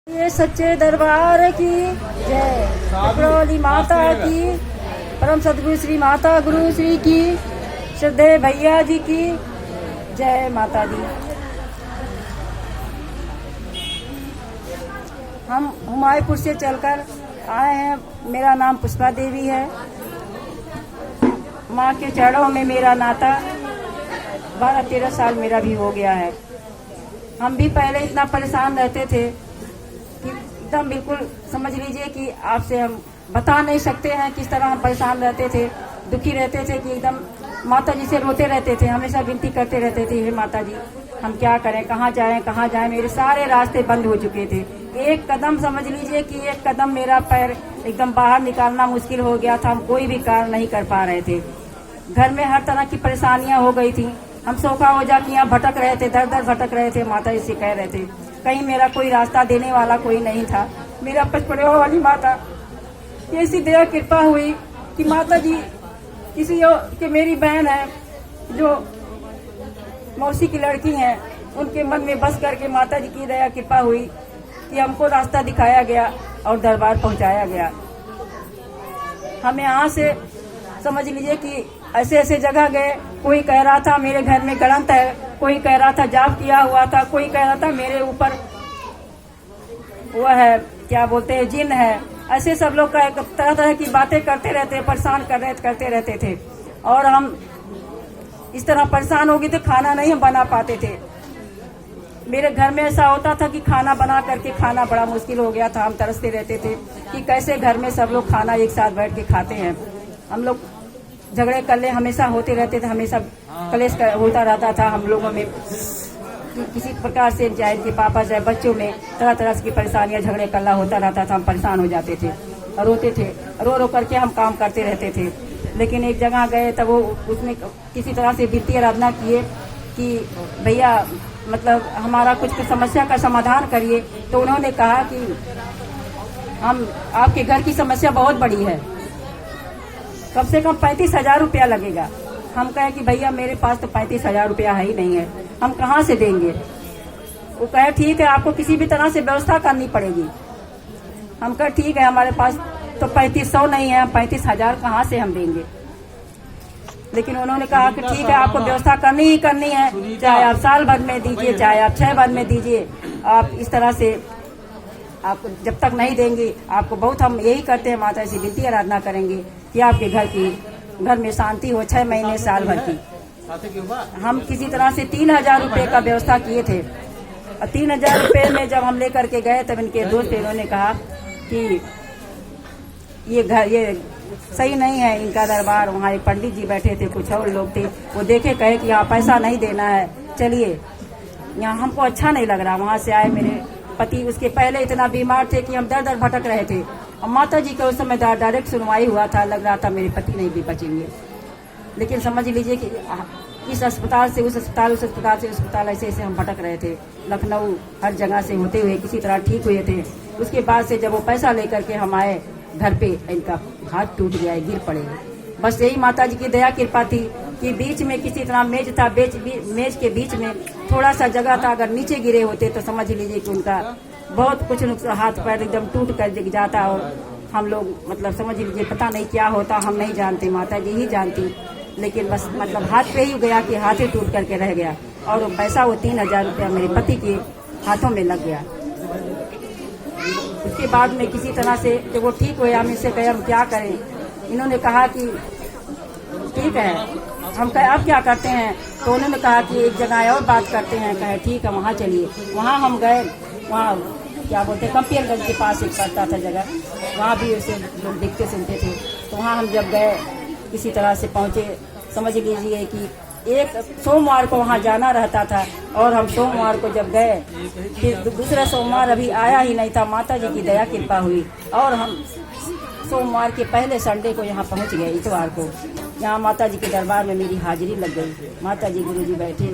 ये सच्चे दरबार की जय, कपड़ौली माता की, परम सदगुरु श्री माता गुरु श्री की, श्रद्धेय भैया जी की जय माता दी। हम हुमायूंपुर से चलकर आए हैं। मेरा नाम पुष्पा देवी है। माँ के चरणों में मेरा नाता 12-13 साल मेरा भी हो गया है। हम भी पहले इतना परेशान रहते थे कि एकदम बिल्कुल समझ लीजिए कि आपसे हम बता नहीं सकते हैं किस तरह हम परेशान रहते थे, दुखी रहते थे कि एकदम माता जी से रोते रहते थे, हमेशा विनती करते रहते थे, हे माता जी हम क्या करें, कहाँ जाएं। मेरे सारे रास्ते बंद हो चुके थे। एक कदम समझ लीजिए कि एक कदम मेरा पैर एकदम बाहर निकालना मुश्किल हो गया था। हम कोई भी कार्य नहीं कर पा रहे थे। घर में हर तरह की परेशानियां हो गई थी। हम सोखा हो जा के यहाँ भटक रहे थे, दर दर भटक रहे थे। माता जी से कह रहे थे, कहीं मेरा कोई रास्ता देने वाला कोई नहीं था। मेरा पचपड़े वाली माता की ऐसी दया कृपा हुई कि माता जी किसी के मेरी बहन है जो मौसी की लड़की है, उनके मन में बस करके माता जी की दया कृपा हुई कि हमको रास्ता दिखाया गया और दरबार पहुंचाया गया। हम यहाँ से समझ लीजिए कि ऐसे ऐसे जगह गए। कोई कह रहा था मेरे घर में गणंत है, कोई कह रहा था जाप किया हुआ था, कोई कह रहा था मेरे ऊपर वो है क्या बोलते हैं जिन है। ऐसे सब लोग तरह तरह की बातें करते रहते, परेशान करते रहते थे। और हम इस तरह परेशान हो गए थे, खाना नहीं हम बना पाते थे। मेरे घर में ऐसा होता था कि खाना बना करके खाना बड़ा मुश्किल हो गया था। हम तरसते रहते थे कि कैसे घर में सब लोग खाना एक साथ बैठ के खाते हैं। हम लोग झगड़े कल्ले हमेशा होते रहते थे, हमेशा कलेश होता रहता था हम लोगों में। किसी प्रकार से चाहे के पापा चाहे बच्चों में तरह तरह की परेशानियां झगड़े कल्ला होता रहता था। हम परेशान हो जाते थे, रोते थे, रो करके हम काम करते रहते थे। लेकिन एक जगह गए तब वो उसमें किसी तरह से वित्तीय आराधना किए कि भैया मतलब हमारा कुछ समस्या का समाधान करिए। तो उन्होंने कहा कि हम आपके घर की समस्या बहुत बड़ी है, कम से कम 35,000 रुपया लगेगा। हम कहे कि भैया मेरे पास तो 35,000 रुपया है ही नहीं है, हम कहाँ से देंगे। वो कहे ठीक है आपको किसी भी तरह से व्यवस्था करनी पड़ेगी। हम कहे ठीक है हमारे पास तो 3500 नहीं है, 35,000 कहाँ से हम देंगे। लेकिन उन्होंने कहा कि ठीक है आपको व्यवस्था करनी ही करनी है, चाहे आप साल भर में दीजिए, चाहे आप 6 भर में दीजिए। आप इस तरह से आपको जब तक नहीं देंगे आपको बहुत हम यही करते हैं माता से विनती आराधना करेंगे कि आपके घर में शांति हो 6 महीने साल भर की। हम किसी तरह से 3,000 रुपये का व्यवस्था किए थे। और 3,000 रुपये में जब हम लेकर के गए तब इनके दोस्त इन्होंने कहा कि ये सही नहीं है इनका दरबार। वहाँ एक पंडित जी बैठे थे, कुछ और लोग थे, वो देखे कहे कि यहाँ पैसा नहीं देना है, चलिए। यहाँ हमको अच्छा नहीं लग रहा। वहाँ से आए मेरे पति, उसके पहले इतना बीमार थे कि हम दर दर भटक रहे थे। और माता जी का उस समय डायरेक्ट सुनवाई हुआ था, लग रहा था मेरे पति नहीं भी बचेंगे। लेकिन समझ लीजिए कि इस अस्पताल से उस अस्पताल, उस अस्पताल से उस अस्पताल, ऐसे ऐसे हम भटक रहे थे। लखनऊ हर जगह से होते हुए किसी तरह ठीक हुए थे। उसके बाद से जब वो पैसा लेकर के हम आए घर पे, इनका हाथ टूट गया, गिर पड़े। बस यही माता जी की दया कृपा थी कि बीच में किसी तरह मेज था, मेज के बीच में थोड़ा सा जगह था। अगर नीचे गिरे होते तो समझ लीजिए कि उनका बहुत कुछ नुकसान, हाथ पैर एकदम टूट कर जाता। और हम लोग मतलब समझ लीजिए पता नहीं क्या होता, हम नहीं जानते, माता जी ही जानती। लेकिन बस मतलब हाथ पे ही गया कि हाथ ही टूट करके रह गया। और वो पैसा वो 3,000 रुपया मेरे पति के हाथों में लग गया। उसके बाद में किसी तरह से जब वो ठीक हुए, हम इससे कहे हम क्या करें। इन्होंने कहा कि ठीक है। हम कहे अब क्या करते हैं। तो उन्होंने कहा कि एक जगह और बात करते हैं। कहे ठीक है वहाँ चलिए। वहाँ हम गए। वहाँ क्या बोलते कंपियरगंज के पास एक पड़ता था जगह, वहाँ भी उसे लोग देखते सुनते थे। तो वहाँ हम जब गए किसी तरह से पहुँचे, समझ लीजिए कि एक सोमवार को वहाँ जाना रहता था। और हम सोमवार को जब गए, फिर दूसरा सोमवार अभी आया ही नहीं था। माता जी की दया कृपा हुई और हम सोमवार के पहले संडे को यहाँ पहुँच गए। इतवार को यहाँ माता जी के दरबार में मेरी हाजिरी लग गई। माता जी गुरु जी बैठे,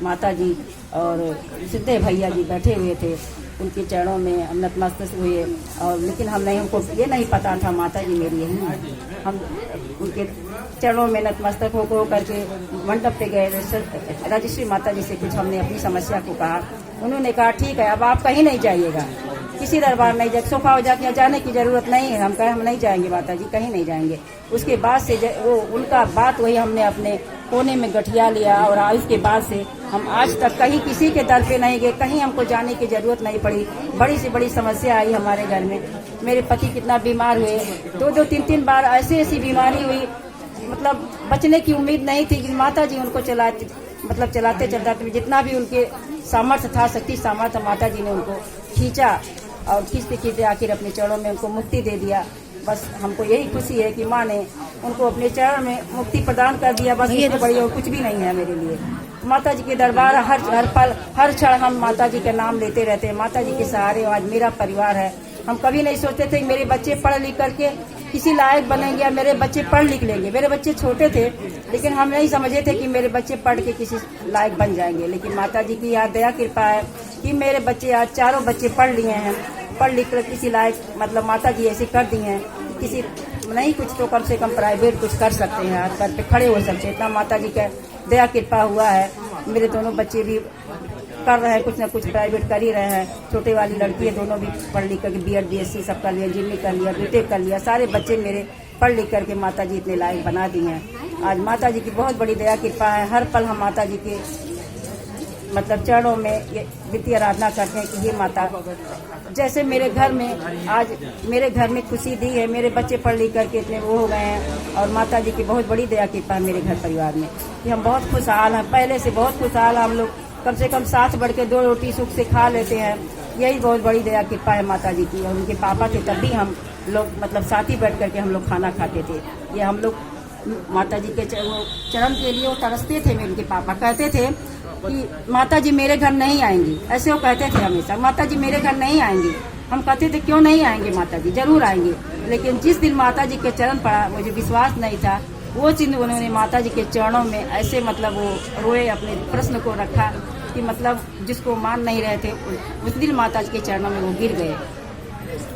माता जी और सिद्धे भैया जी बैठे हुए थे। उनके चरणों में हम नतमस्तक हुए। और लेकिन हमको ये नहीं पता था माता जी मेरी यही है। हम उनके चरणों में नतमस्तक हो करके मंडप पे गए। राजश्री माता जी से कुछ हमने अपनी समस्या को कहा। उन्होंने कहा ठीक है अब आप कहीं नहीं जाइएगा, किसी दरबार नहीं जाए, सोफा हो जाके जाने की जरूरत नहीं है। हम कहे हम नहीं जाएंगे माता जी, कहीं नहीं जाएंगे। उसके बाद से वो उनका बात वही हमने अपने कोने में गठिया लिया, और उसके बाद से हम आज तक कहीं किसी के दर पे नहीं गए, कहीं हमको जाने की जरूरत नहीं पड़ी। बड़ी से बड़ी समस्या आई हमारे घर में। मेरे पति कितना बीमार हुए, 2-2, 3-3 बार ऐसी बीमारी हुई, मतलब बचने की उम्मीद नहीं थी कि माता जी उनको चलाते चलाते जितना भी उनके सामर्थ्य था, शक्ति सामर्थ्य, माता जी ने उनको खींचा और खींचते खींचते आखिर अपने चरणों में उनको मुक्ति दे दिया। बस हमको यही खुशी है कि माँ ने उनको अपने चरण में मुक्ति प्रदान कर दिया। बस ये तो बड़ी और कुछ भी नहीं है मेरे लिए। माता जी के दरबार हर पल हर क्षण हम माता जी का नाम लेते रहते हैं। माता जी के सहारे आज मेरा परिवार है। हम कभी नहीं सोचते थे कि मेरे बच्चे पढ़ लिख करके किसी लायक बनेंगे या मेरे बच्चे पढ़ लिख लेंगे। मेरे बच्चे छोटे थे, लेकिन हम नहीं समझे थे कि मेरे बच्चे पढ़ के किसी लायक बन जाएंगे। लेकिन माता जी की यहाँ दया कृपा है कि मेरे बच्चे आज चारों बच्चे पढ़ लिए हैं, पढ़ लिख कर किसी लायक, मतलब माता जी ऐसे कर दी हैं, किसी नहीं कुछ तो कम से कम प्राइवेट कुछ कर सकते हैं, हाथ पैर पे खड़े हो सकते हैं। इतना माता जी का दया कृपा हुआ है। मेरे दोनों बच्चे भी कर रहे हैं, कुछ न कुछ प्राइवेट कर ही रहे हैं। छोटे वाली लड़की है, दोनों भी पढ़ लिख करके BEd BSc सब कर लिया, इंजीनियरिंग कर लिया, BTech कर लिया। सारे बच्चे मेरे पढ़ लिख करके माता जी इतने लायक बना दी हैं। आज माता जी की बहुत बड़ी दया कृपा है। हर पल हम माता जी के चरणों में ये वित्तीय आराधना करते हैं कि ये माता जैसे मेरे घर में आज मेरे घर में खुशी दी है, मेरे बच्चे पढ़ लिख करके इतने वो हो गए हैं, और माता जी की बहुत बड़ी दया कृपा है मेरे घर परिवार में कि हम बहुत खुशहाल हैं। पहले से बहुत खुशहाल हम लोग कम से कम साथ बढ़ के 2 रोटी सुख से खा लेते हैं। यही बहुत बड़ी दया कृपा है माता जी की। और उनके पापा थे तब भी हम लोग साथ ही बैठ करके हम लोग खाना खाते थे। ये हम लोग माता जी के चरण के लिए वो तरसते थे। मेरे उनके पापा कहते थे कि माता जी मेरे घर नहीं आएंगी, ऐसे वो कहते थे हमेशा, माता जी मेरे घर नहीं आएंगी। हम कहते थे क्यों नहीं आएंगे माता जी, जरूर आएंगे। लेकिन जिस दिन माता जी के चरण पड़ा, मुझे विश्वास नहीं था, वो चीज उन्होंने माता जी के चरणों में ऐसे वो रोए, अपने प्रश्न को रखा कि जिसको मान नहीं रहे थे, उस दिन माता जी के चरणों में वो गिर गए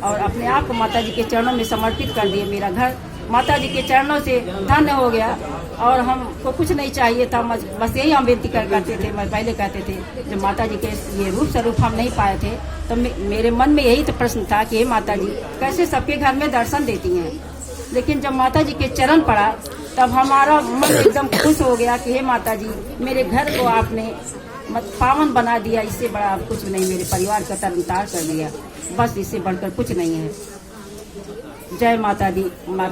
और अपने आप को माता जी के चरणों में समर्पित कर दिए। मेरा घर माता जी के चरणों से धन्य हो गया और हमको कुछ नहीं चाहिए था। बस यही हम विनती करते थे। मैं पहले कहते थे जब माता जी के ये रूप स्वरूप हम नहीं पाए थे तो मेरे मन में यही तो प्रश्न था कि हे माता जी कैसे सबके घर में दर्शन देती हैं। लेकिन जब माता जी के चरण पड़ा तब हमारा मन एकदम खुश हो गया कि हे माता जी मेरे घर को आपने पावन बना दिया। इससे बड़ा कुछ नहीं, मेरे परिवार का तरनतार कर दिया। बस इससे बढ़कर कुछ नहीं है। जय माता दी।